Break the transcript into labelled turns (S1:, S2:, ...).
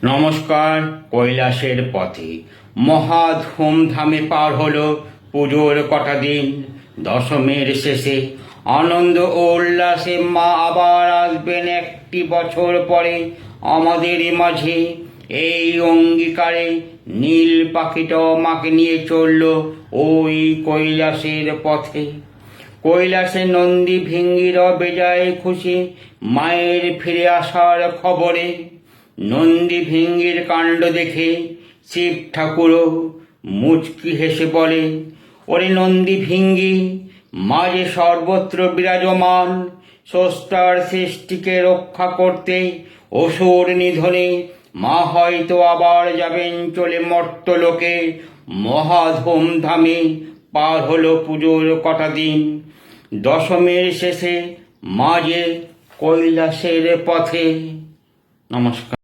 S1: নমস্কার। কৈলাসের পথে মহা ধুমধামে পার হলো পুজোর কটা দিন। দশমীর শেষে আনন্দ ও উল্লাসে মা আবার আসবেন একটি বছর পরে আমাদের মাঝে। এই অঙ্গীকারে নীল পাখিটাও মাকে নিয়ে চলল ওই কৈলাসের পথে। কৈলাসে নন্দী ভিঙ্গিরও বেজায় খুশি মায়ের ফিরে আসার খবরে। নন্দী ভিঙ্গির কাণ্ড দেখে শিব ঠাকুরও মুচকি হেসে বলে, ওরে নন্দী ভিঙ্গি, মা যে সর্বত্র বিরাজমান, স্রষ্টার সৃষ্টিকে রক্ষা করতে অসুর নিধনে মা হয়তো আবার যাবেন চলে মর্তলোকে। মহা ধুমধামে পার হলো পুজোর কটা দিন। দশমীর শেষে মা যে কৈলাসের পথে। নমস্কার।